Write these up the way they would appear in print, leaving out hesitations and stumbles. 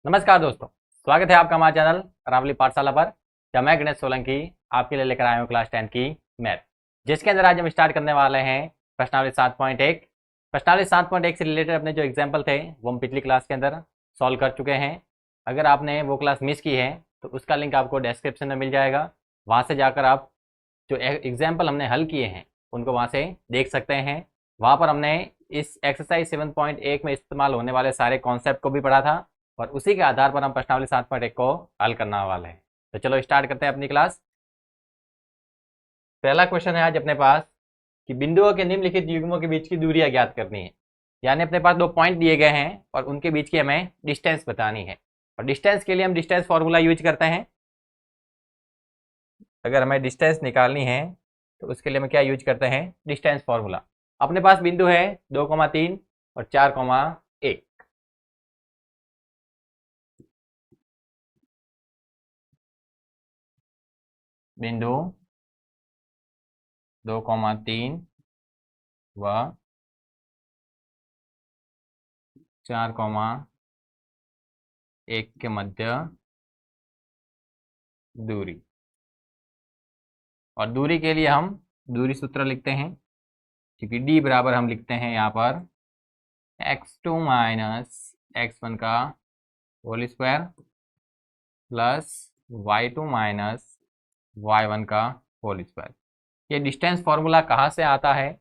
नमस्कार दोस्तों, स्वागत है आपका हमारे चैनल रावली पाठशाला पर। जब मैं गणेश सोलंकी आपके लिए लेकर आया हूँ क्लास 10 की मैथ, जिसके अंदर आज हम स्टार्ट करने वाले हैं प्रश्नावली 7.1। प्रश्नावली 7.1 से रिलेटेड अपने जो एग्जाम्पल थे वो हम पिछली क्लास के अंदर सॉल्व कर चुके हैं। अगर आपने वो क्लास मिस की है तो उसका लिंक आपको डिस्क्रिप्शन में मिल जाएगा। वहाँ से जाकर आप जो एग्जाम्पल हमने हल किए हैं उनको वहाँ से देख सकते हैं। वहाँ पर हमने इस एक्सरसाइज 7.1 में इस्तेमाल होने वाले सारे कॉन्सेप्ट को भी पढ़ा था और उसी के आधार पर हम प्रश्नावली 7.1 को हल करने वाले हैं। तो चलो स्टार्ट करते हैं अपनी क्लास। पहला क्वेश्चन है आज अपने पास कि बिंदुओं के निम्नलिखित युग्मों के बीच की दूरियां ज्ञात करनी है। यानी अपने पास दो पॉइंट दिए गए हैं और उनके बीच की हमें डिस्टेंस बतानी है। और डिस्टेंस के लिए हम डिस्टेंस फॉर्मूला यूज करते हैं। अगर हमें डिस्टेंस निकालनी है तो उसके लिए हम क्या यूज करते हैं, डिस्टेंस फॉर्मूला। अपने पास बिंदु है 2,3 और 4,1। बिंदु 2,3 व 4,1 के मध्य दूरी। और दूरी के लिए हम दूरी सूत्र लिखते हैं, क्योंकि डी बराबर हम लिखते हैं यहाँ पर x2 माइनस x1 का whole square plus y2 minus y1 का होल स्क्वायर। ये डिस्टेंस फॉर्मूला कहाँ से आता है?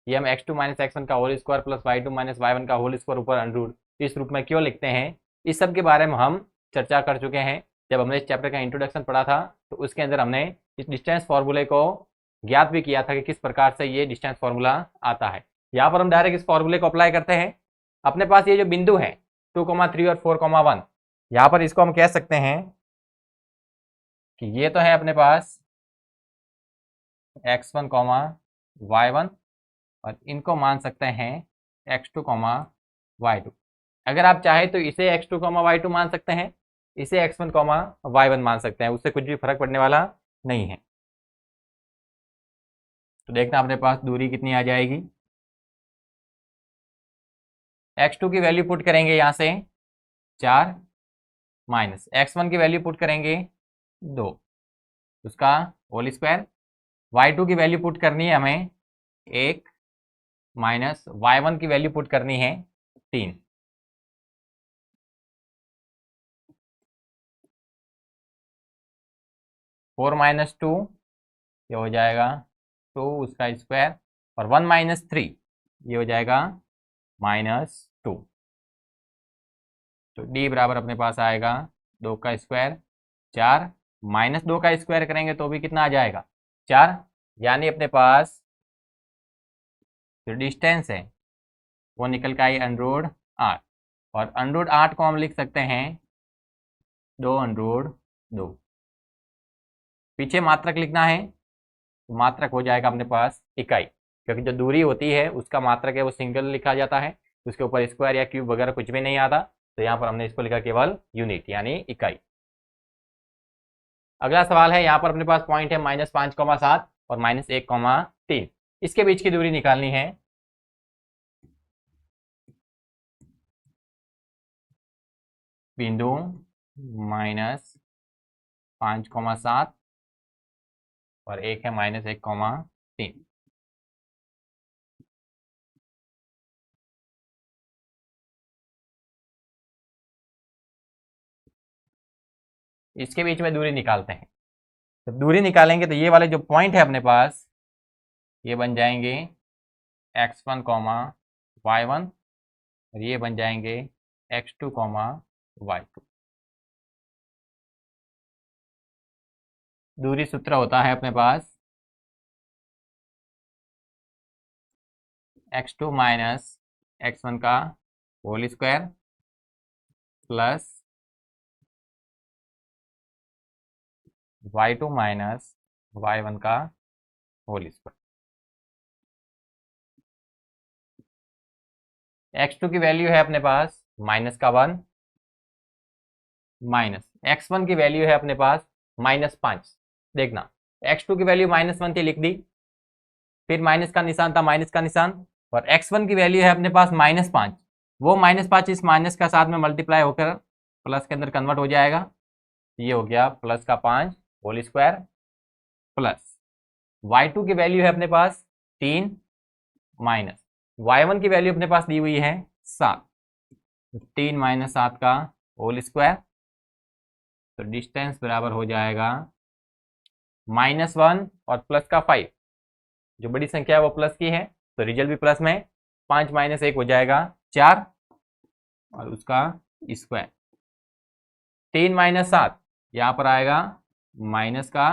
ये हम x2 माइनस x1 का whole square plus y2 minus y1 का होल स्क्वायर ऊपर अंडर रूट इस रूप में क्यों लिखते हैं, इस सब के बारे में हम चर्चा कर चुके हैं। जब हमने इस चैप्टर का इंट्रोडक्शन पढ़ा था तो उसके अंदर हमने इस डिस्टेंस फॉर्मूले को ज्ञात भी किया था कि किस प्रकार से ये डिस्टेंस फॉर्मूला आता है। यहाँ पर हम डायरेक्ट इस फॉर्मूले को अप्लाई करते हैं। अपने पास ये जो बिंदु है 2,3 और 4,1, यहाँ पर इसको हम कह सकते हैं कि ये तो है अपने पास x1, y1 और इनको मान सकते हैं x2, y2। अगर आप चाहे तो इसे x2, y2 मान सकते हैं, इसे x1, y1 मान सकते हैं, उससे कुछ भी फर्क पड़ने वाला नहीं है। तो देखना अपने पास दूरी कितनी आ जाएगी। x2 की वैल्यू पुट करेंगे यहाँ से 4 माइनस x1 की वैल्यू पुट करेंगे 2, उसका होल स्क्वायर। y2 की वैल्यू पुट करनी है हमें 1 माइनस y1 की वैल्यू पुट करनी है 3। फोर माइनस 2 ये हो जाएगा 2 उसका स्क्वायर और 1 माइनस 3 ये हो जाएगा -2। तो डी बराबर अपने पास आएगा 2 का स्क्वायर 4 माइनस 2 का स्क्वायर करेंगे तो भी कितना आ जाएगा 4। यानी अपने पास जो डिस्टेंस है वो निकल के आई अंडर 8 और अंडर 8 को हम लिख सकते हैं 2 अंडर 2। पीछे मात्रक लिखना है तो मात्रक हो जाएगा अपने पास इकाई, क्योंकि जो दूरी होती है उसका मात्रक है वो सिंगल लिखा जाता है, उसके ऊपर स्क्वायर या क्यूब वगैरह कुछ भी नहीं आता। तो यहाँ पर हमने इसको लिखा केवल यूनिट यानी इकाई। अगला सवाल है, यहाँ पर अपने पास पॉइंट है -5,7 और -1,3। इसके बीच की दूरी निकालनी है। बिंदु -5,7 और एक है -1,3। इसके बीच में दूरी निकालते हैं। जब दूरी निकालेंगे तो ये वाले जो पॉइंट है अपने पास ये बन जाएंगे x1, y1 और ये बन जाएंगे x2, y2। दूरी सूत्र होता है अपने पास x2 माइनस x1 का whole square plus y2 minus y1 का होल स्क्वायर। x2 की वैल्यू है अपने पास -1 माइनस x1 की वैल्यू है अपने पास -5। देखना x2 की वैल्यू -1 थी, लिख दी, फिर माइनस का निशान था, माइनस का निशान, और x1 की वैल्यू है अपने पास -5। वो -5 इस माइनस का साथ में मल्टीप्लाई होकर प्लस के अंदर कन्वर्ट हो जाएगा, ये हो गया प्लस का 5 होल स्क्वायर प्लस y2 की वैल्यू है अपने पास 3 माइनस y1 की वैल्यू अपने पास दी हुई है 7, 3 माइनस 7 का होल स्क्वायर, तो डिस्टेंस बराबर हो जाएगा -1 और प्लस का 5, जो बड़ी संख्या है वो प्लस की है तो रिजल्ट भी प्लस में, 5 माइनस 1 हो जाएगा 4 और उसका स्क्वायर, 3 माइनस 7 यहाँ पर आएगा माइनस का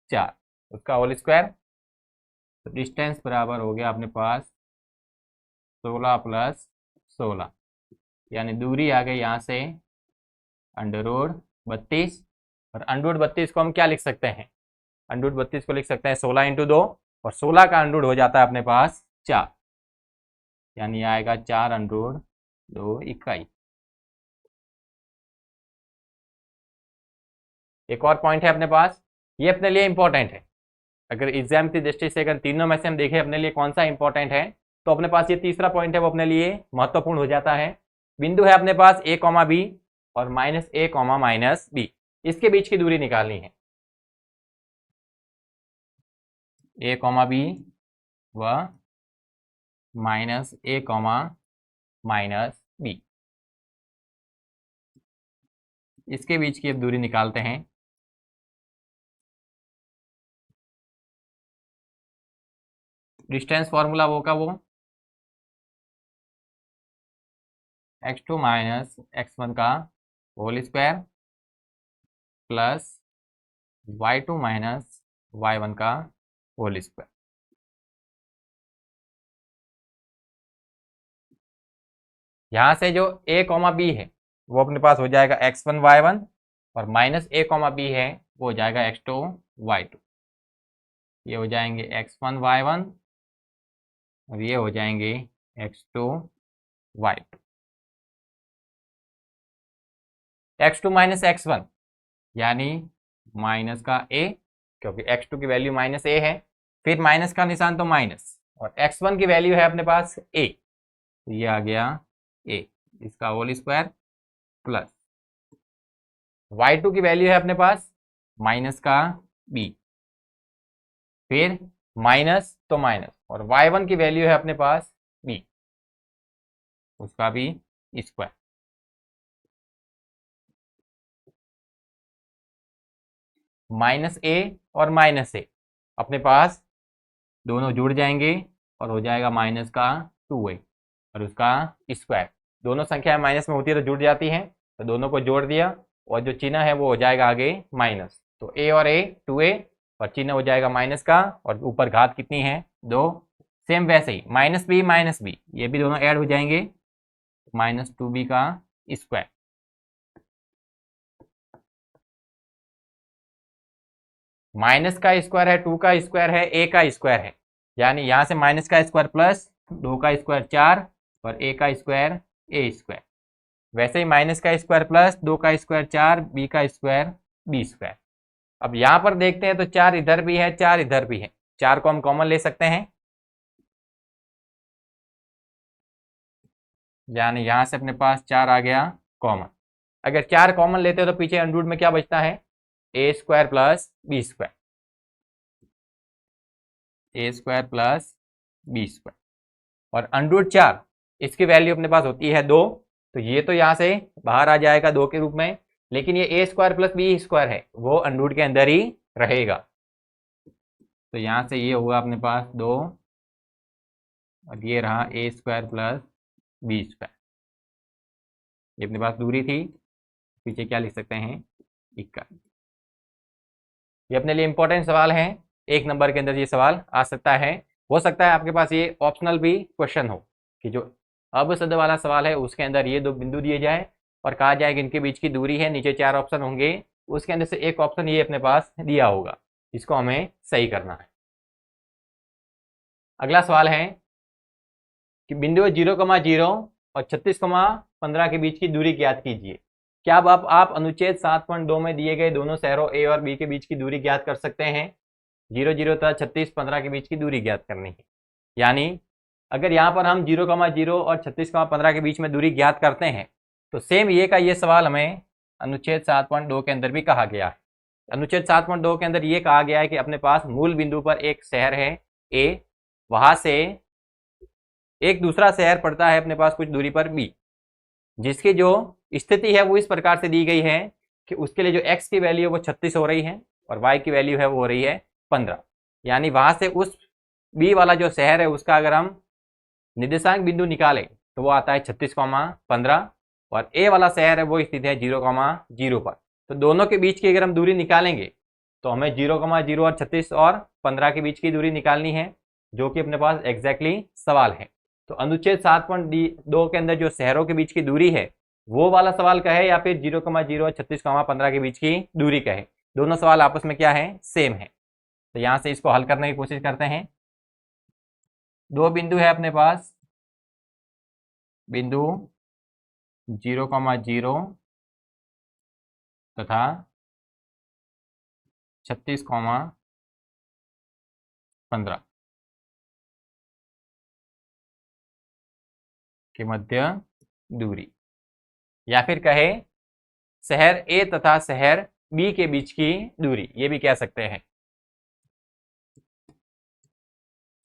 4 उसका होल स्क्वायर, तो डिस्टेंस बराबर हो गया अपने पास 16 प्लस 16, यानी दूरी आ गई यहाँ से √32, और √32 को हम क्या लिख सकते हैं, √32 को लिख सकते हैं 16 × 2, और 16 का अंडरूट हो जाता है अपने पास 4, यानी आएगा 4√2 इकाई। एक और पॉइंट है अपने पास, ये अपने लिए इंपॉर्टेंट है, अगर एग्जाम की दृष्टि से अगर तीनों में से हम देखें अपने लिए कौन सा इंपॉर्टेंट है, तो अपने पास ये तीसरा पॉइंट है वो अपने लिए महत्वपूर्ण हो जाता है। बिंदु है अपने पास a, b और -a, -b, इसके बीच की दूरी निकालनी है, a, b व -a, -b, इसके बीच की अब दूरी निकालते हैं। डिस्टेंस फॉर्मूला वो का वो x2 - x1 का whole square plus y2 - y1 का होल स्क्वायर। यहाँ से जो a, b है वो अपने पास हो जाएगा x1 y1, और -a, b है वो हो जाएगा x2 y2, ये हो जाएंगे x1 y1 और ये हो जाएंगे x2 y2। x2 - x1 यानी माइनस का a, क्योंकि x2 की वैल्यू -a है, फिर माइनस का निशान तो माइनस, और x1 की वैल्यू है अपने पास a, तो ये आ गया a, इसका होल स्क्वायर प्लस y2 की वैल्यू है अपने पास माइनस का b, फिर माइनस तो माइनस, और y1 की वैल्यू है अपने पास b, उसका भी स्क्वायर। -a और -a अपने पास दोनों जुड़ जाएंगे और हो जाएगा माइनस का 2a और उसका स्क्वायर। दोनों संख्या माइनस में होती है तो जुड़ जाती हैं, तो दोनों को जोड़ दिया और जो चिन्ह है वो हो जाएगा आगे माइनस, तो a और a 2a और चिन्ह हो जाएगा माइनस का, और ऊपर घात कितनी है 2। सेम वैसे ही -b ये भी दोनों ऐड हो जाएंगे, -2b का स्क्वायर। माइनस का स्क्वायर है, 2 का स्क्वायर है, a का स्क्वायर है, यानी यहाँ से माइनस का स्क्वायर प्लस 2 का स्क्वायर 4 और a का स्क्वायर a स्क्वायर। वैसे ही माइनस का स्क्वायर प्लस 2 का स्क्वायर 4, b का स्क्वायर b स्क्वायर। अब यहाँ पर देखते हैं तो 4 इधर भी है 4 इधर भी है, 4 को हम कॉमन ले सकते हैं, यानी यहाँ से अपने पास 4 आ गया कॉमन। अगर 4 कॉमन लेते हो तो पीछे अंडरूट में क्या बचता है, a square plus b square, a square plus b square, और अंडरूट 4 इसकी वैल्यू अपने पास होती है 2, तो ये तो यहाँ से बाहर आ जाएगा 2 के रूप में, लेकिन ये a square plus b square है वो अंडरूट के अंदर ही रहेगा, तो यहाँ से ये होगा अपने पास 2 और ये रहा a square plus b square. ये अपने पास दूरी थी, पीछे क्या लिख सकते हैं इक्का। ये अपने लिए इंपॉर्टेंट सवाल है, 1 नंबर के अंदर ये सवाल आ सकता है। हो सकता है आपके पास ये ऑप्शनल भी क्वेश्चन हो कि जो अब शब्द वाला सवाल है उसके अंदर ये 2 बिंदु दिए जाए और कहा जाए कि इनके बीच की दूरी है, नीचे 4 ऑप्शन होंगे, उसके अंदर से एक ऑप्शन ये अपने पास दिया होगा, इसको हमें सही करना है। अगला सवाल है कि बिंदु 0,0 और 36,15 के बीच की दूरी ज्ञात कीजिए। क्या अब आप अनुच्छेद 7.2 में दिए गए दोनों शहरों ए और बी के बीच की दूरी ज्ञात कर सकते हैं। 0,0 तथा 36,15 के बीच की दूरी ज्ञात करनी है, यानी अगर यहाँ पर हम 0,0 और 36,15 के बीच में दूरी ज्ञात करते हैं तो सेम ये का ये सवाल हमें अनुच्छेद 7.2 के अंदर भी कहा गया है। अनुच्छेद 7.2 के अंदर ये कहा गया है कि अपने पास मूल बिंदु पर एक शहर है ए, वहां से एक दूसरा शहर पड़ता है अपने पास कुछ दूरी पर बी, जिसकी जो स्थिति है वो इस प्रकार से दी गई है कि उसके लिए जो x की वैल्यू है वो 36 हो रही है और y की वैल्यू है वो हो रही है 15। यानी वहां से उस बी वाला जो शहर है उसका अगर हम निर्देशांक बिंदु निकालें तो वो आता है 36,15 और ए वाला शहर है वो स्थित है 0,0 पर। तो दोनों के बीच की अगर हम दूरी निकालेंगे तो हमें 0,0 और 36 और 15 के बीच की दूरी निकालनी है, जो कि अपने पास एग्जैक्टली सवाल है। तो अनुच्छेद 7.2 के अंदर जो शहरों के बीच की दूरी है वो वाला सवाल का है या फिर 0,0 और 36,15 के बीच की दूरी का है, दोनों सवाल आपस में क्या है, सेम है। तो यहां से इसको हल करने की कोशिश करते हैं। दो बिंदु है अपने पास, बिंदु 0,0 तथा 36,15 के मध्य दूरी, या फिर कहे शहर ए तथा शहर बी के बीच की दूरी, ये भी कह सकते हैं।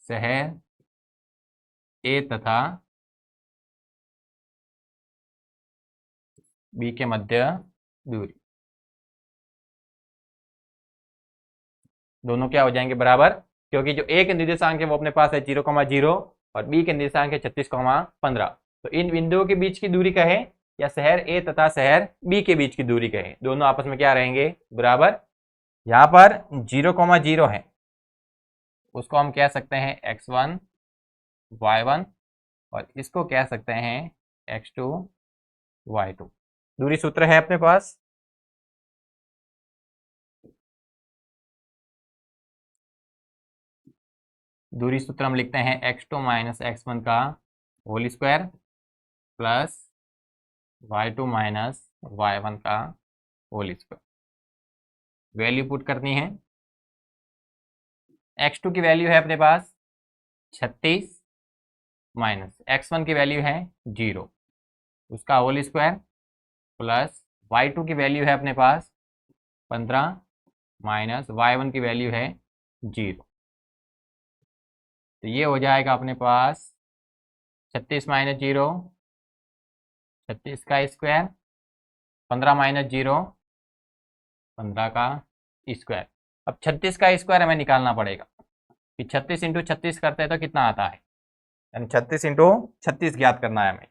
शहर ए तथा बी के मध्य दूरी, दोनों क्या हो जाएंगे, बराबर, क्योंकि जो ए के निर्देशांक है वो अपने पास है 0,0 और बी के निर्देशांक है 36,15। तो इन बिंदुओं के बीच की दूरी कहे या शहर ए तथा शहर बी के बीच की दूरी कहे, दोनों आपस में क्या रहेंगे, बराबर। यहाँ पर 0,0 है, उसको हम कह सकते हैं x1 y1 और इसको कह सकते हैं x2 y2। दूरी सूत्र है अपने पास, दूरी सूत्र हम लिखते हैं x2 माइनस x1 का whole square plus y2 minus y1 का होल स्क्वायर। वैल्यू पुट करनी है। x2 की वैल्यू है अपने पास 36 माइनस x1 की वैल्यू है 0, उसका होल स्क्वायर प्लस y2 की वैल्यू है अपने पास 15 माइनस y1 की वैल्यू है 0। तो ये हो जाएगा अपने पास 36 माइनस 0 36 का स्क्वायर, 15 माइनस 0 15 का स्क्वायर। अब 36 का स्क्वायर हमें निकालना पड़ेगा कि 36 इंटू 36 करते हैं तो कितना आता है, यानी 36 इंटू 36 ज्ञात करना है हमें।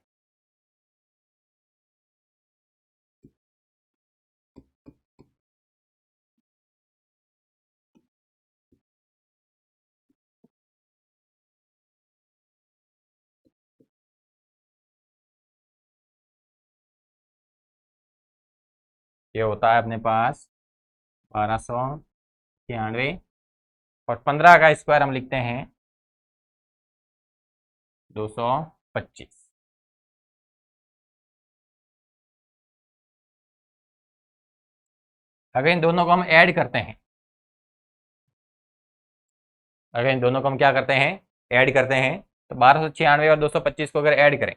ये होता है अपने पास 1296 और 15 का स्क्वायर हम लिखते हैं 225। अगर इन दोनों को हम ऐड करते हैं, अगर इन दोनों को हम क्या करते हैं, ऐड करते हैं, तो 1296 और 225 को अगर ऐड करें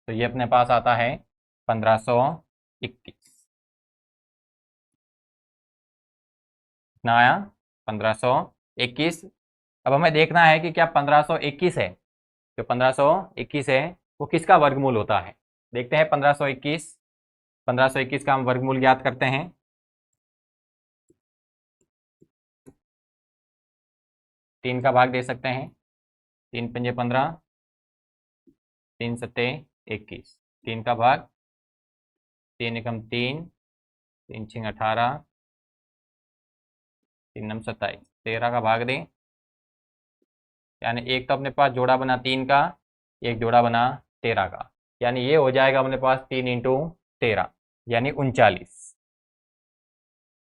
तो ये अपने पास आता है 1521। कितना आया, 1521। अब हमें देखना है कि क्या 1521 है, जो 1521 है वो किसका वर्गमूल होता है। देखते हैं 1521 का हम वर्गमूल ज्ञात करते हैं। तीन का भाग दे सकते हैं, 3 पंजे 15, 3 सत्ते 21, 3 का भाग, 3 एकम 3, 3 छिंग 18, 3 नम 27, 13 का भाग दें, यानी एक तो अपने पास जोड़ा बना 3 का, एक जोड़ा बना 13 का, यानी ये हो जाएगा अपने पास 3 इंटू 13 यानी 39।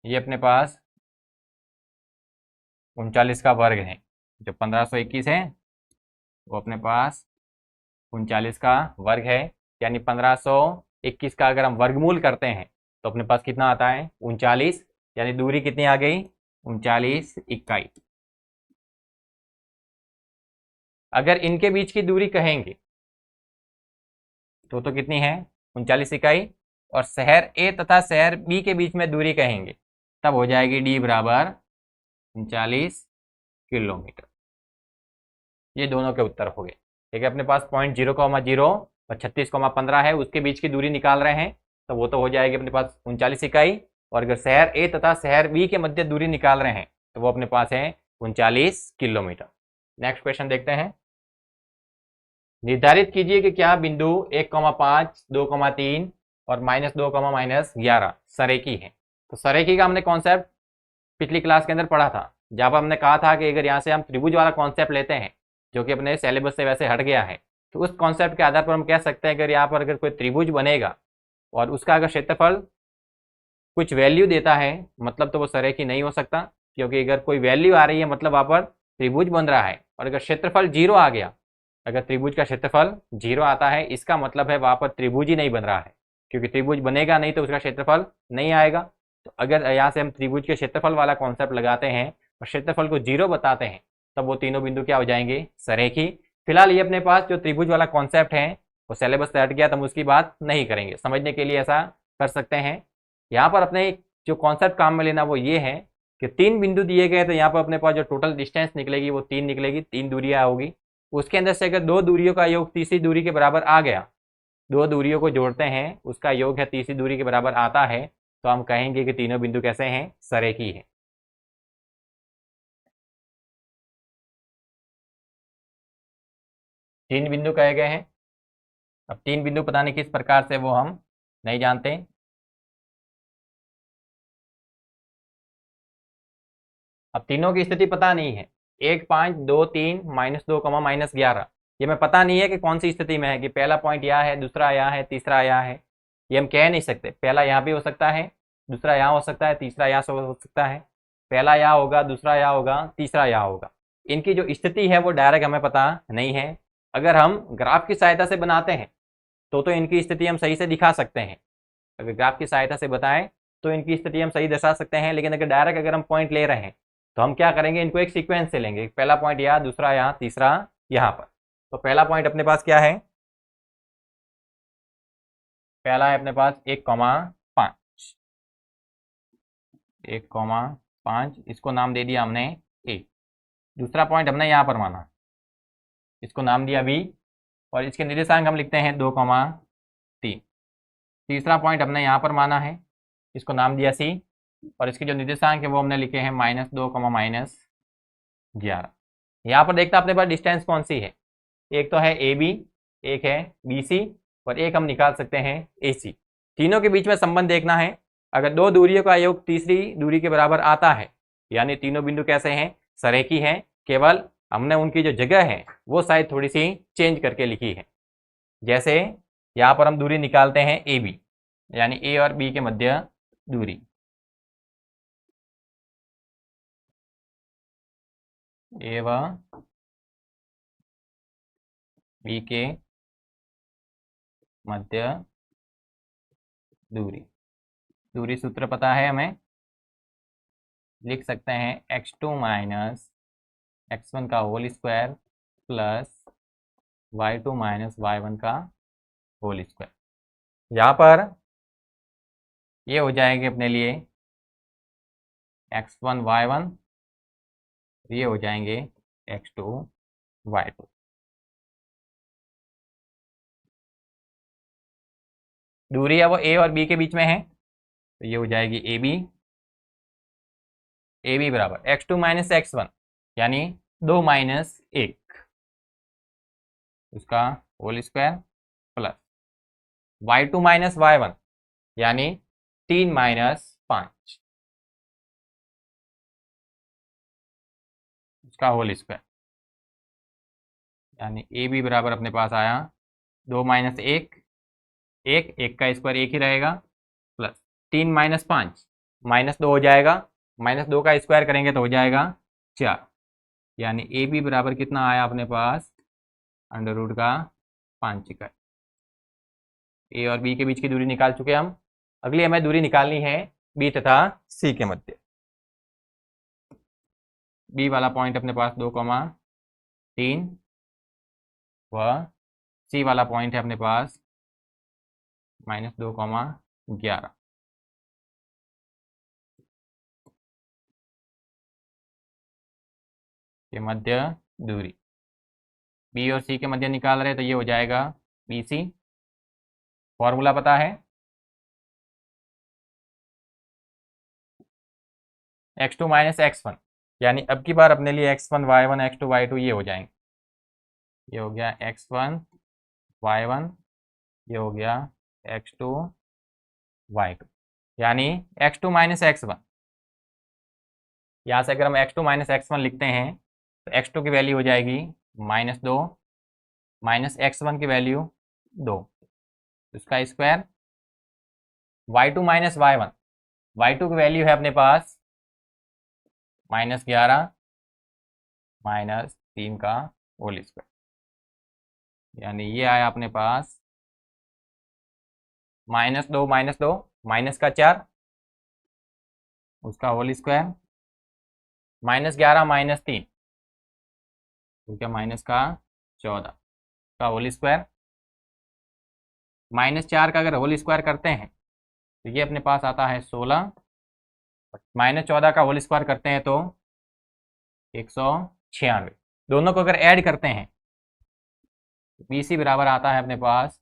ये अपने पास 39 का वर्ग है। जो 1521 है वो अपने पास 39 का वर्ग है, यानी 1521 का अगर हम वर्गमूल करते हैं तो अपने पास कितना आता है, 39। यानी दूरी कितनी आ गई, 39 इकाई। अगर इनके बीच की दूरी कहेंगे तो कितनी है, 39 इकाई। और शहर ए तथा शहर बी के बीच में दूरी कहेंगे तब हो जाएगी डी बराबर 39 किलोमीटर। ये दोनों के उत्तर हो गए। ठीक है, अपने पास पॉइंट 0,0 और 36,15 है, उसके बीच की दूरी निकाल रहे हैं तो वो तो हो जाएगी अपने पास 39 इकाई। और अगर शहर ए तथा शहर बी के मध्य दूरी निकाल रहे हैं तो वो अपने पास है 39 किलोमीटर। नेक्स्ट क्वेश्चन देखते हैं। निर्धारित कीजिए कि क्या बिंदु 1,5, 2,3 और -2, -11 सरेखी है। तो सरेखी का हमने कॉन्सेप्ट पिछली क्लास के अंदर पढ़ा था, जहाँ पर हमने कहा था कि अगर यहाँ से हम त्रिभुज वाला कॉन्सेप्ट लेते हैं जो कि अपने सिलेबस से वैसे हट गया है, तो उस कॉन्सेप्ट के आधार पर हम कह सकते हैं अगर यहाँ पर अगर कोई त्रिभुज बनेगा और उसका अगर क्षेत्रफल कुछ वैल्यू देता है मतलब तो वो सरेखी नहीं हो सकता, क्योंकि अगर कोई वैल्यू आ रही है मतलब वहाँ पर त्रिभुज बन रहा है। और अगर क्षेत्रफल 0 आ गया, अगर त्रिभुज का क्षेत्रफल 0 आता है, इसका मतलब है वहाँ पर त्रिभुज ही नहीं बन रहा है, क्योंकि त्रिभुज बनेगा नहीं तो उसका क्षेत्रफल नहीं आएगा। तो अगर यहाँ से हम त्रिभुज के क्षेत्रफल वाला कॉन्सेप्ट लगाते हैं और क्षेत्रफल को 0 बताते हैं तब वो तीनों बिंदु क्या हो जाएंगे, सरेखी। फिलहाल ये अपने पास जो त्रिभुज वाला कॉन्सेप्ट है वो सिलेबस से हट गया तो हम उसकी बात नहीं करेंगे, समझने के लिए ऐसा कर सकते हैं। यहाँ पर अपने जो कॉन्सेप्ट काम में लेना वो ये है कि 3 बिंदु दिए गए तो यहाँ पर अपने पास जो टोटल डिस्टेंस निकलेगी वो 3 निकलेगी, 3 दूरियाँ होगी। उसके अंदर से अगर 2 दूरियों का योग तीसरी दूरी के बराबर आ गया, 2 दूरियों को जोड़ते हैं उसका योग है तीसरी दूरी के बराबर आता है, तो हम कहेंगे कि तीनों बिंदु कैसे हैं, सरेखी है। तीन बिंदु कहे गए हैं। अब 3 बिंदु पता नहीं किस प्रकार से वो हम नहीं जानते। अब तीनों की स्थिति पता नहीं है, 1, 5, 2, 3, -2, -11, ये मैं पता नहीं है कि कौन सी स्थिति में है, कि पहला पॉइंट यहाँ है, दूसरा यहाँ है, तीसरा यहाँ है। ये हम कह नहीं सकते, पहला यहाँ भी हो सकता है, दूसरा यहाँ हो सकता है, तीसरा यहाँ से हो सकता है। पहला यहाँ होगा, दूसरा यहाँ होगा, तीसरा यहाँ होगा। इनकी जो स्थिति है वो डायरेक्ट हमें पता नहीं है। अगर हम ग्राफ की सहायता से बनाते हैं तो इनकी स्थिति हम सही से दिखा सकते हैं। अगर ग्राफ की सहायता से बताएं तो इनकी स्थिति हम सही दर्शा सकते हैं। लेकिन अगर डायरेक्ट अगर हम पॉइंट ले रहे हैं तो हम क्या करेंगे, इनको एक सीक्वेंस से लेंगे, पहला पॉइंट यहाँ, दूसरा यहाँ, तीसरा यहाँ पर। तो पहला पॉइंट अपने पास क्या है, पहला है अपने पास 1,5, 1,5, इसको नाम दे दिया हमने ए। दूसरा पॉइंट हमने यहाँ पर माना, इसको नाम दिया बी, और इसके निर्देशांक हम लिखते हैं 2,3। तीसरा पॉइंट हमने यहाँ पर माना है, इसको नाम दिया सी, और इसके जो निर्देशांक है वो हमने लिखे हैं -2, -11। यहाँ पर देखते हैं अपने पास डिस्टेंस कौन सी है, एक तो है ए बी, एक है बी सी, और एक हम निकाल सकते हैं ए सी। तीनों के बीच में संबंध देखना है। अगर 2 दूरियों का योग तीसरी दूरी के बराबर आता है यानी तीनों बिंदु कैसे हैं, सरेखी हैं। केवल हमने उनकी जो जगह है वो शायद थोड़ी सी चेंज करके लिखी है। जैसे यहाँ पर हम दूरी निकालते हैं ए बी, यानी ए और बी के मध्य दूरी, ए व बी के मध्य दूरी। दूरी सूत्र पता है हमें, लिख सकते हैं x2 - x1 का whole square plus y2 - y1 का होल स्क्वायर। यहाँ पर ये हो जाएंगे अपने लिए x1 y1, ये हो जाएंगे x2 y2। दूरी है वो a और b के बीच में है, तो ये हो जाएगी ए बी बराबर x2 - x1 यानी 2 - 1 उसका whole square plus y2 - y1 यानी 3 - 5 उसका होल स्क्वायर, यानी ए बी बराबर अपने पास आया 2 - 1, 1 का स्क्वायर 1 ही रहेगा, प्लस 3 - 5 -2 हो जाएगा, -2 का स्क्वायर करेंगे तो हो जाएगा 4, यानी ए बी बराबर कितना आया अपने पास, √ का 5 इकाई। ए और बी के बीच की दूरी निकाल चुके हम। अगली हमें दूरी निकालनी है बी तथा सी के मध्य। बी वाला पॉइंट अपने पास 2,3 व सी वाला पॉइंट है अपने पास -2,11 के मध्य दूरी। बी और सी के मध्य निकाल रहे तो ये हो जाएगा बी सी। फॉर्मूला पता है, x2 माइनस x1, यानी अब की बार अपने लिए x1 y1 x2 y2 ये हो जाएंगे। ये हो गया x1 y1, ये हो गया x2 y2, यानी x2 माइनस x1। यहाँ से अगर हम x2 माइनस x1 लिखते हैं तो x2 की वैल्यू हो जाएगी -2 माइनस x1 की वैल्यू 2, इसका square. y2 minus y1, y2 की वैल्यू है अपने पास -11 माइनस 3 का होल स्क्वायर, यानी ये आया अपने पास -2 माइनस का 4 उसका होल स्क्वायर, -11 माइनस 3 क्या माइनस का 14 का होल स्क्वायर। -4 का अगर होल स्क्वायर करते हैं तो ये अपने पास आता है 16, -14 का होल स्क्वायर करते हैं तो 196। दोनों को अगर ऐड करते हैं बी सी बराबर आता है अपने पास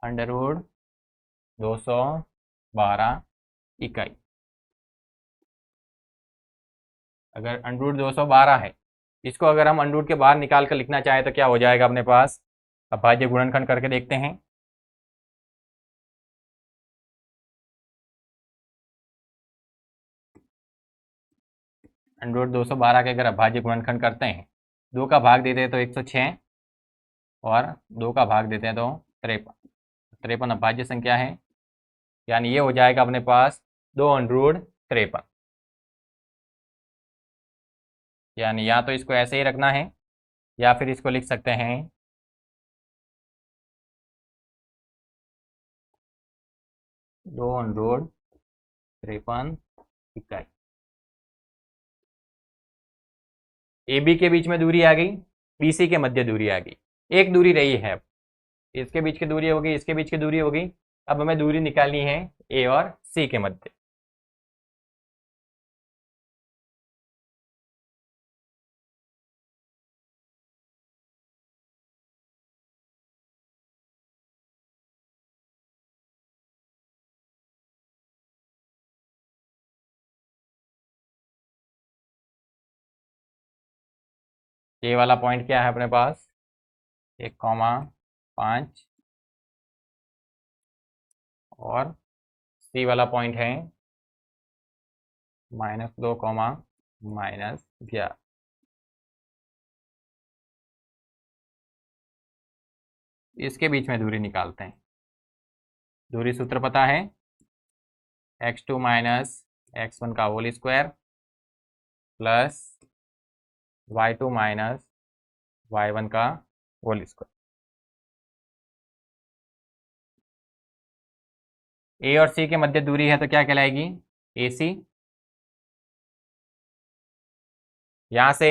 √212 इकाई। अगर √212 है, इसको अगर हम अंडरूट के बाहर निकाल कर लिखना चाहें तो क्या हो जाएगा अपने पास। अभाज्य गुणनखंड करके देखते हैं। √212 के अगर अभाज्य गुणनखंड करते हैं, 2 का भाग देते हैं तो 106 और 2 का भाग देते हैं तो 53। 53 अभाज्य संख्या है, यानी ये हो जाएगा अपने पास 2√53। यानी या तो इसको ऐसे ही रखना है या फिर इसको लिख सकते हैं 2√53 इकाई। ए बी के बीच में दूरी आ गई, बी सी के मध्य दूरी आ गई, एक दूरी रही है। अब इसके बीच की दूरी होगी, इसके बीच की दूरी होगी। अब हमें दूरी निकालनी है ए और सी के मध्य। ए वाला पॉइंट क्या है अपने पास 1,5 और सी वाला पॉइंट है -2, -11। इसके बीच में दूरी निकालते हैं। दूरी सूत्र पता है, x2 माइनस x1 का whole square plus y2 minus y1 का होल स्क्वायर। ए और सी के मध्य दूरी है तो क्या कहलाएगी ए सी। यहाँ से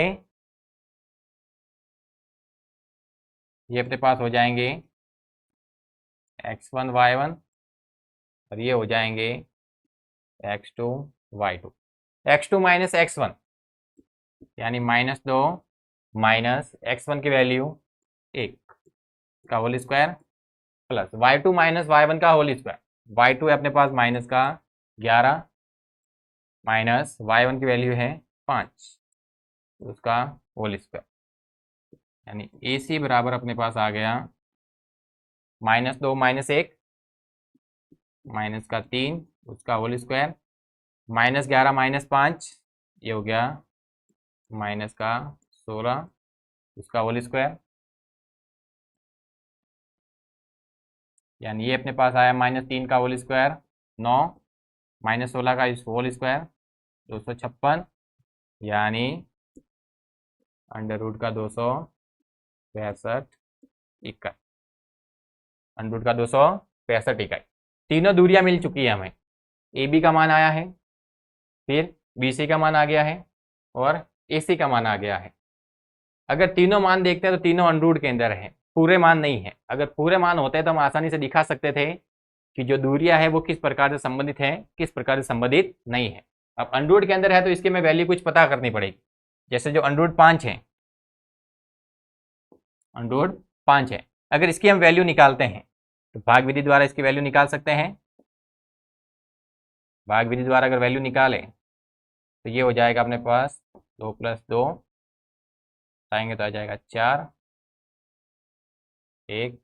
ये अपने पास हो जाएंगे x1 y1 और ये हो जाएंगे x2 y2। x2 minus x1 यानी -2 माइनस x1 की वैल्यू 1 का whole square plus y2 minus y1 का होल स्क्वायर। y2 है अपने पास माइनस का 11 माइनस y1 की वैल्यू है 5 उसका होल स्क्वायर, यानी ए सी बराबर अपने पास आ गया -2 माइनस 1 माइनस का 3 उसका होल स्क्वायर, -11 माइनस 5 ये हो गया माइनस का 16 उसका होल स्क्वायर, यानी ये अपने पास आया -3 का होल स्क्वायर 9 -16 का इस होल स्क्वायर 256, यानी अंडर रूट का 265 इकाई। अंडर रूट का 265 इकाई। तीनों दूरियां मिल चुकी है हमें। ए बी का मान आया है, फिर बी सी का मान आ गया है और AC का मान आ गया है। अगर तीनों मान देखते हैं तो तीनों अंडररूट के अंदर है, पूरे मान नहीं है। अगर पूरे मान होते तो हम आसानी से दिखा सकते थे कि जो दूरियां है वो किस प्रकार से संबंधित है, किस प्रकार से संबंधित नहीं है। अब अंडररूट के अंदर है तो इसके में वैल्यू कुछ पता करनी पड़ेगी। जैसे जो अंडररूट 5 है, अंडररूट 5 है, अगर इसकी हम वैल्यू निकालते हैं तो भाग विधि द्वारा इसकी वैल्यू निकाल सकते हैं। भाग विधि द्वारा अगर वैल्यू निकालें तो ये हो जाएगा अपने पास 2 + 2 आएंगे तो आ जाएगा 4, 1,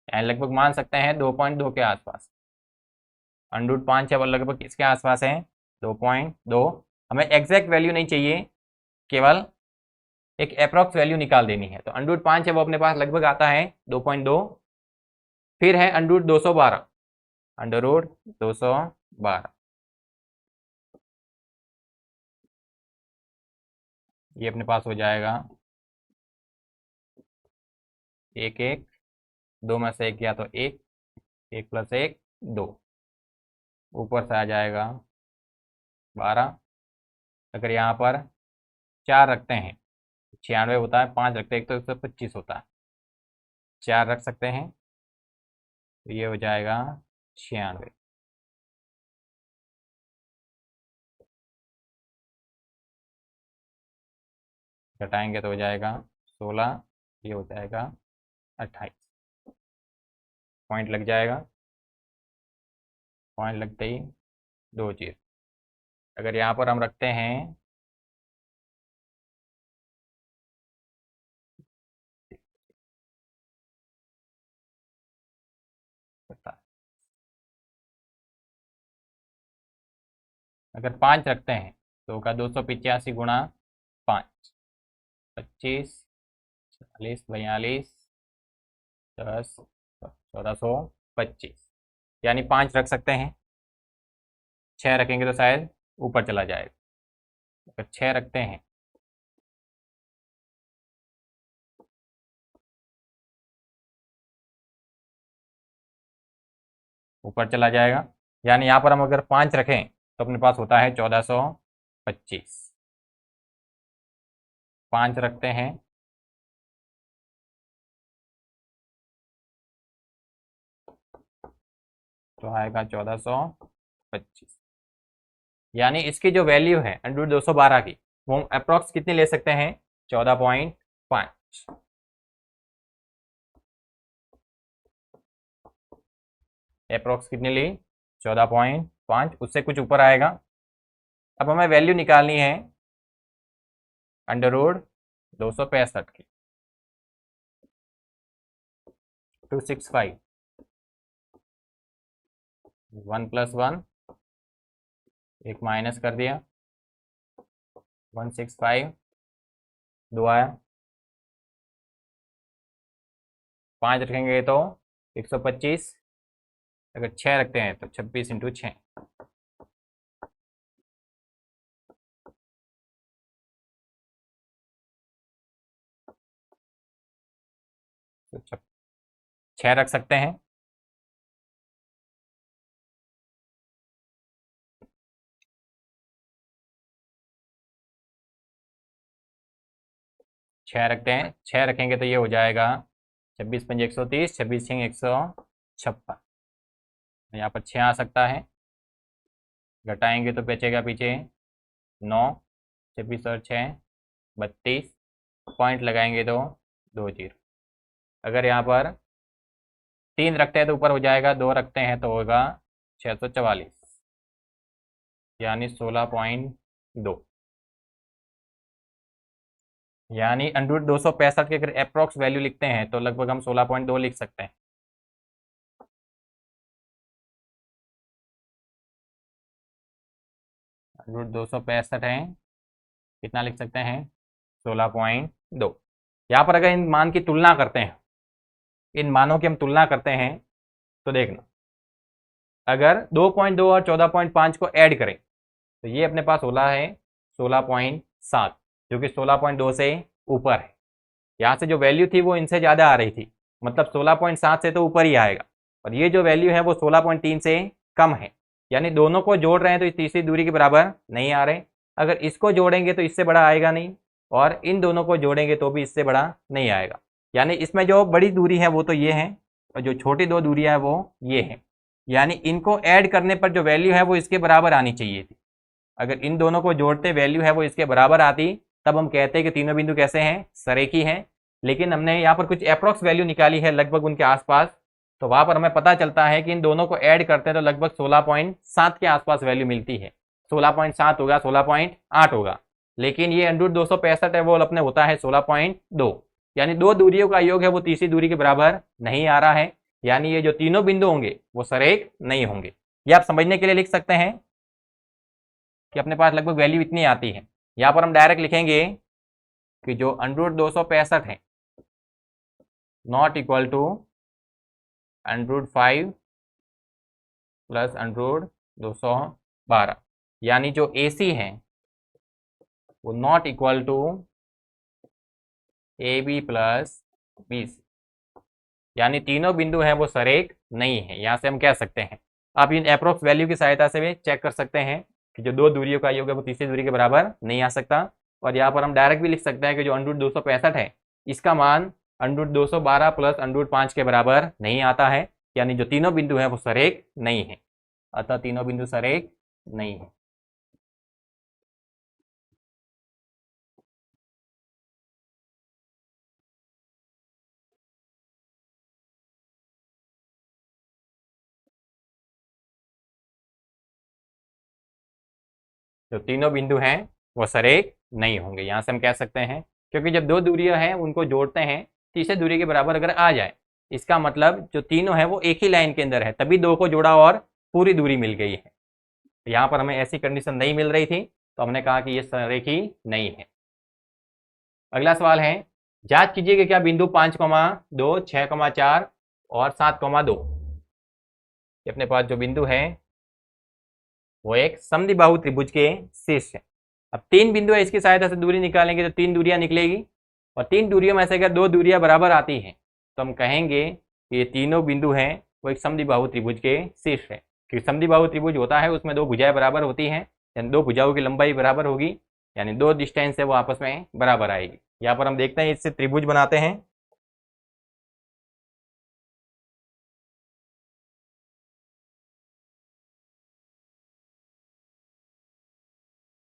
लगभग मान सकते हैं 2.2 के आसपास। अंडररूट 5 है वो लगभग किसके आसपास है, 2.2। हमें एग्जैक्ट वैल्यू नहीं चाहिए, केवल एक अप्रॉक्स वैल्यू निकाल देनी है। तो अंडररूट 5 है वो अपने पास लगभग आता है 2.2। फिर है अंडररूट 212, अंडररूट 212, ये अपने पास हो जाएगा 1, 1, 2 में से 1 गया तो 1, 1 + 1 2, ऊपर से आ जाएगा 12। अगर यहाँ पर 4 रखते हैं 96 होता है, 5 रखते हैं तो 125 होता है, 4 रख सकते हैं तो ये हो जाएगा 96। घटाएंगे तो हो जाएगा 16, ये हो जाएगा 28। पॉइंट लग जाएगा, पॉइंट लगते ही 2 0। अगर यहाँ पर हम रखते हैं अगर 5 रखते हैं तो होगा 285 गुणा 5, 25, 40, 42, 10, 1425, यानी 5 रख सकते हैं। 6 रखेंगे तो शायद ऊपर चला जाएगा। अगर 6 रखते हैं ऊपर चला जाएगा, यानी यहाँ पर हम अगर 5 रखें तो अपने पास होता है 1425। 5 रखते हैं तो आएगा 1425, यानी इसकी जो वैल्यू है अंडर 212 की वो हम अप्रॉक्स कितनी ले सकते हैं, 14.5। अप्रॉक्स कितनी ली, 14.5, उससे कुछ ऊपर आएगा। अब हमें वैल्यू निकालनी है अंडर 265 की, 265, 1 + 1, एक माइनस कर दिया, 165, 2 आया, 5 रखेंगे तो 125, अगर 6 रखते हैं तो 26 × 6, तो 6 रख सकते हैं। छः रखते हैं, 6 रखेंगे तो ये हो जाएगा 26 × 5 130, 26 × 6 156, यहाँ पर 6 आ सकता है। घटाएंगे तो बचेगा पीछे 9, 26 और 6 32, पॉइंट लगाएंगे तो 2 0। अगर यहाँ पर 3 रखते हैं तो ऊपर हो जाएगा, 2 रखते हैं तो होगा 644, यानी 16.2, यानी अंडर 265 के अगर अप्रॉक्स वैल्यू लिखते हैं तो लगभग हम 16.2 लिख सकते हैं। अंडर 265 है, कितना लिख सकते हैं, 16.2। यहाँ पर अगर इन मान की तुलना करते हैं, इन मानों की हम तुलना करते हैं तो देखना, अगर 2.2 और 14.5 को ऐड करें तो ये अपने पास होला है 16.7, जो कि 16.2 से ऊपर है। यहाँ से जो वैल्यू थी वो इनसे ज़्यादा आ रही थी, मतलब 16.7 से तो ऊपर ही आएगा, और ये जो वैल्यू है वो 16.3 से कम है, यानी दोनों को जोड़ रहे हैं तो इस तीसरी दूरी के बराबर नहीं आ रहे। अगर इसको जोड़ेंगे तो इससे बड़ा आएगा नहीं, और इन दोनों को जोड़ेंगे तो भी इससे बड़ा नहीं आएगा। यानी इसमें जो बड़ी दूरी है वो तो ये है, और जो छोटी दो दूरियां है वो ये है। यानी इनको ऐड करने पर जो वैल्यू है वो इसके बराबर आनी चाहिए थी। अगर इन दोनों को जोड़ते वैल्यू है वो इसके बराबर आती, तब हम कहते हैं कि तीनों बिंदु कैसे हैं, सरेखी हैं। लेकिन हमने यहाँ पर कुछ अप्रॉक्स वैल्यू निकाली है लगभग उनके आसपास, तो वहां पर हमें पता चलता है कि इन दोनों को ऐड करते हैं तो लगभग 16.7 के आसपास वैल्यू मिलती है। 16.7 होगा, 16.8 होगा, लेकिन ये √265 है वो अपने होता है 16.2। यानी दो दूरियों का योग है वो तीसरी दूरी के बराबर नहीं आ रहा है, यानी ये जो तीनों बिंदु होंगे वो सरेख नहीं होंगे। ये आप समझने के लिए लिख सकते हैं कि अपने पास लगभग वैल्यू इतनी आती है। यहाँ पर हम डायरेक्ट लिखेंगे कि जो √265 है नॉट इक्वल टू √5 प्लस √212, यानी जो AC है वो not equal to AB plus BC, यानी तीनों बिंदु हैं वो सरेख नहीं है। यहाँ से हम कह सकते हैं, आप इन अप्रोक्स वैल्यू की सहायता से भी चेक कर सकते हैं कि जो दो दूरियों का योग है वो तीसरी दूरी के बराबर नहीं आ सकता। और यहाँ पर हम डायरेक्ट भी लिख सकते हैं कि जो √265 है इसका मान √212 प्लस √5 के बराबर नहीं आता है, यानी जो तीनों बिंदु हैं वो सरेख नहीं है। अतः तीनों बिंदु सरेख नहीं है। जो तीनों बिंदु हैं वो सरेख नहीं होंगे, यहाँ से हम कह सकते हैं, क्योंकि जब दो दूरियां हैं उनको जोड़ते हैं तीसरी दूरी के बराबर अगर आ जाए, इसका मतलब जो तीनों है वो एक ही लाइन के अंदर है, तभी दो को जोड़ा और पूरी दूरी मिल गई है। यहाँ पर हमें ऐसी कंडीशन नहीं मिल रही थी, तो हमने कहा कि ये सरेखी नहीं है। अगला सवाल है, जांच कीजिए कि क्या बिंदु 5,2, 6,4 और 7,2 ये अपने पास जो बिंदु है वो एक समद्विबाहु त्रिभुज के शीर्ष है। अब तीन बिंदु है, इसकी सहायता से दूरी निकालेंगे तो तीन दूरियां निकलेगी, और तीन दूरियों में से अगर दो दूरियां बराबर आती हैं तो हम कहेंगे कि ये तीनों बिंदु हैं वो एक समद्विबाहु त्रिभुज के शीर्ष है। क्योंकि समद्विबाहु त्रिभुज होता है उसमें दो भुजाएं बराबर होती हैं, यानी दो भुजाओं की लंबाई बराबर होगी, यानी दो डिस्टेंस है वो आपस में बराबर आएगी। यहाँ पर हम देखते हैं, इससे त्रिभुज बनाते हैं।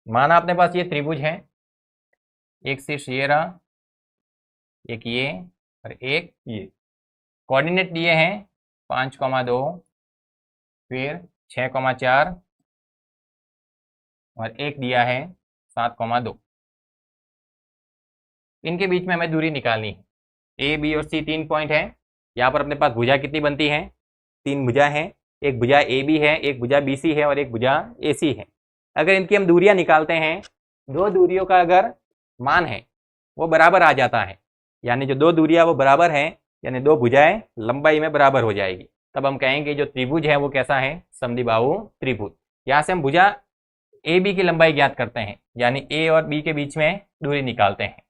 माना अपने पास ये त्रिभुज है, एक शीर्ष ये रहा, एक ये और एक ये। कोऑर्डिनेट दिए हैं 5,2, फिर 6,4 और एक दिया है 7,2। इनके बीच में हमें दूरी निकालनी है। ए, बी और सी तीन पॉइंट है। यहाँ पर अपने पास भुजा कितनी बनती है, तीन भुजा है, एक भुजा ए बी है, एक भुजा बी सी है और एक भुजा ए सी है। अगर इनकी हम दूरियां निकालते हैं, दो दूरियों का अगर मान है वो बराबर आ जाता है, यानी जो दो दूरियां वो बराबर हैं, यानी दो भुजाएं लंबाई में बराबर हो जाएगी, तब हम कहेंगे जो त्रिभुज है वो कैसा है, समद्विबाहु त्रिभुज। यहाँ से हम भुजा ए बी की लंबाई ज्ञात करते हैं, यानी ए और बी के बीच में दूरी निकालते हैं।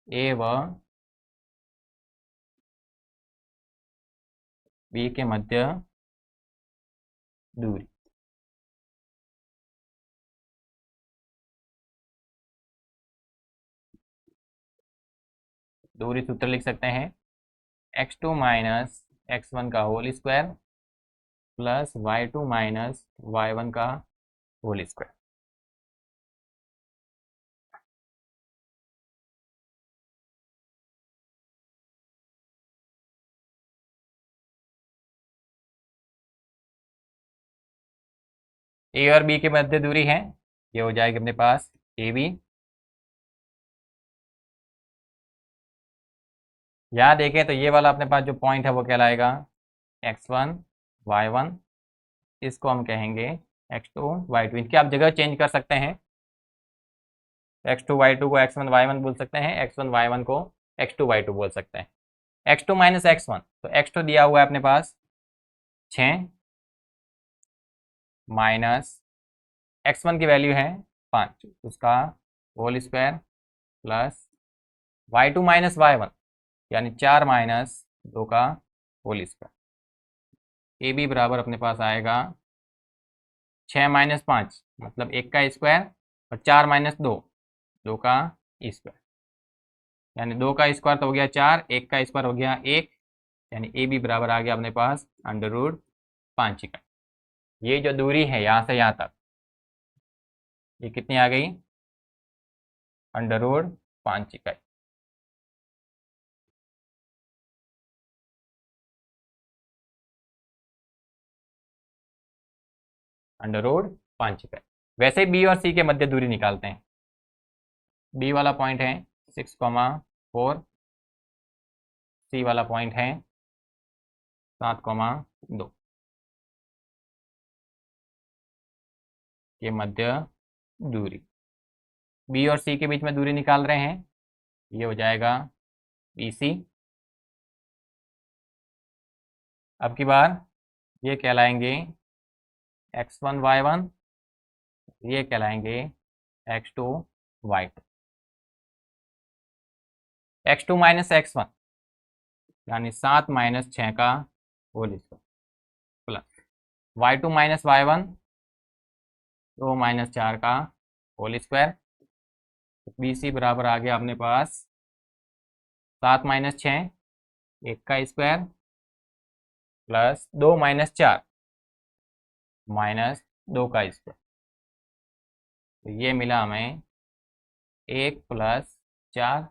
ए व बी के मध्य दूरी। दूरी सूत्र लिख सकते हैं, x2 माइनस x1 का whole square plus y2 minus y1 का होल स्क्वायर। ए और बी के मध्य दूरी है, ये हो जाएगी अपने पास ए बी। यहाँ देखें तो ये वाला अपने पास जो पॉइंट है वो कहलाएगा x1 y1, इसको हम कहेंगे x2 y2। इनकी आप जगह चेंज कर सकते हैं, x2 y2 को x1 y1 बोल सकते हैं, x1 y1 को x2 y2 बोल सकते हैं। x2 माइनस x1, तो x2 दिया हुआ है अपने पास 6 माइनस x1 की वैल्यू है 5, उसका whole square plus y2 minus y1 यानी 4 माइनस 2 का होल स्क्वायर। ए बी बराबर अपने पास आएगा 6 माइनस 5 मतलब 1 का स्क्वायर और 4 माइनस 2 2 का स्क्वायर, यानी 2 का स्क्वायर तो हो गया 4, 1 का स्क्वायर हो गया 1, यानी ए बी बराबर आ गया अपने पास अंडर रूट 5 इकाई। ये जो दूरी है यहाँ से यहाँ तक, ये कितनी आ गई? अंडर रूट 5 इकाई। अंडर रूट 5 इकाई। वैसे बी और सी के मध्य दूरी निकालते हैं। बी वाला पॉइंट है 6,4, सी वाला पॉइंट है 7,2 के मध्य दूरी। बी और सी के बीच में दूरी निकाल रहे हैं, ये हो जाएगा बी सी। अब की बार ये कहलाएंगे x1 y1, ये कहलाएंगे x2 y2। x2 minus x1 यानी 7 माइनस 6 का whole square plus y2 minus y1 2 minus 4 का होल स्क्वायर। बी सी बराबर आ गया अपने पास 7 माइनस 6 1 का स्क्वायर प्लस 2 माइनस 4 माइनस 2 का स्क्वायर। तो ये मिला हमें 1 प्लस 4,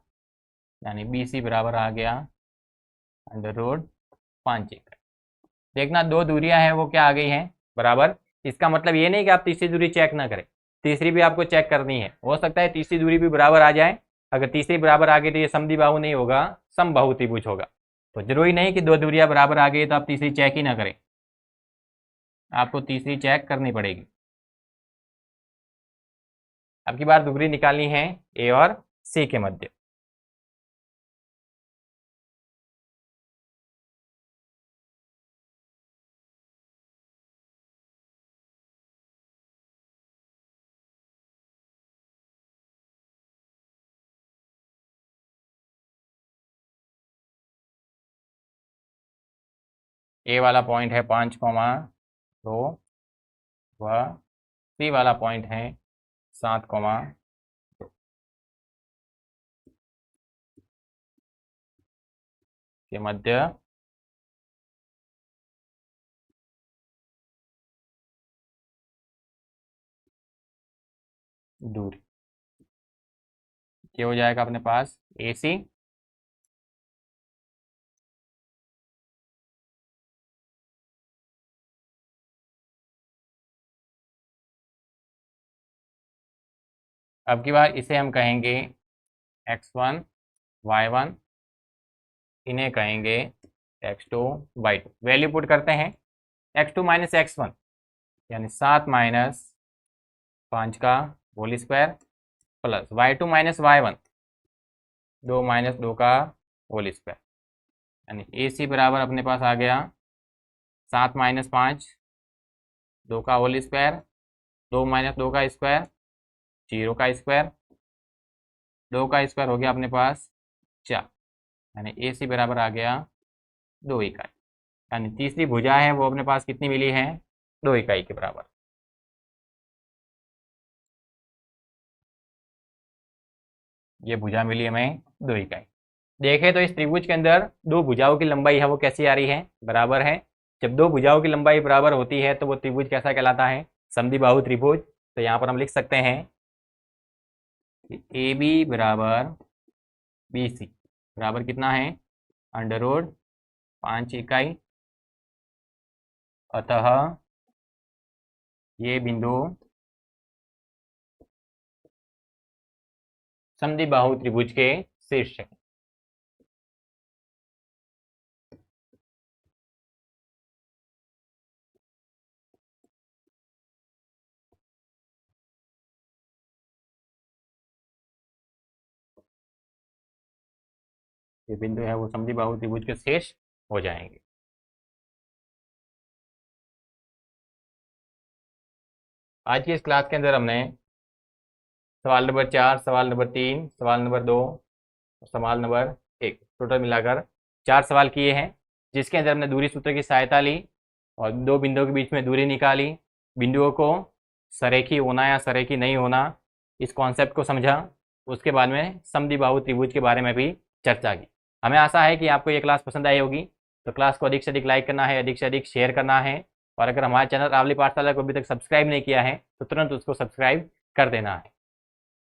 यानी बी सी बराबर आ गया अंडर रूट 5 इकाई। देखना दो दूरियां हैं वो क्या आ गई हैं बराबर। इसका मतलब ये नहीं कि आप तीसरी दूरी चेक ना करें, तीसरी भी आपको चेक करनी है। हो सकता है तीसरी दूरी भी बराबर आ जाए। अगर तीसरी बराबर आ गई तो ये समद्विबाहु नहीं होगा, समबाहु त्रिभुज होगा। तो जरूरी नहीं कि दो दूरियां बराबर आ गई तो आप तीसरी चेक ही ना करें, आपको तीसरी चेक करनी पड़ेगी। अब की बार दूरी निकालनी है ए और सी के मध्य। ए वाला पॉइंट है 5,2, वह सी वाला पॉइंट है 7,2 के मध्य दूरी। ये हो जाएगा अपने पास ए सी अब की बार इसे हम कहेंगे x1 y1, इन्हें कहेंगे x2 y2। वैल्यू पुट करते हैं। x2 माइनस x1 यानी 7 माइनस 5 का whole square plus y2 minus y1 2 minus 2 का होल स्क्वायर, यानी ए सी बराबर अपने पास आ गया 7 माइनस 5 2 का होल स्क्वायर, 2 माइनस 2 का स्क्वायर 0 का स्क्वायर, 2 का स्क्वायर हो गया अपने पास 4, यानी ए सी बराबर आ गया 2 इकाई। यानी तीसरी भुजा है वो अपने पास कितनी मिली है? 2 इकाई के बराबर। ये भुजा मिली हमें 2 इकाई। देखें तो इस त्रिभुज के अंदर दो भुजाओं की लंबाई है वो कैसी आ रही है? बराबर है। जब दो भुजाओं की लंबाई बराबर होती है तो वो त्रिभुज कैसा कहलाता है? समद्विबाहु त्रिभुज। तो यहाँ पर हम लिख सकते हैं कि ए बी बराबर बी सी बराबर कितना है? अंडर रूट 5 इकाई। अतः ये बिंदु समद्विबाहु त्रिभुज के शीर्ष है। ये बिंदु है वो समद्विबाहु त्रिभुज के शीर्ष हो जाएंगे। आज की इस क्लास के अंदर हमने सवाल नंबर 4, सवाल नंबर 3, सवाल नंबर 2 और सवाल नंबर 1, टोटल मिलाकर 4 सवाल किए हैं, जिसके अंदर हमने दूरी सूत्र की सहायता ली और दो बिंदुओं के बीच में दूरी निकाली, बिंदुओं को सरेखी होना या सरेखी नहीं होना इस कॉन्सेप्ट को समझा, उसके बाद में समद्विबाहु त्रिभुज के बारे में भी चर्चा की। हमें आशा है कि आपको ये क्लास पसंद आई होगी, तो क्लास को अधिक से अधिक लाइक करना है, अधिक से अधिक शेयर करना है, और अगर हमारे चैनल रावली पाठशाला को अभी तक सब्सक्राइब नहीं किया है तो तुरंत उसको सब्सक्राइब कर देना है।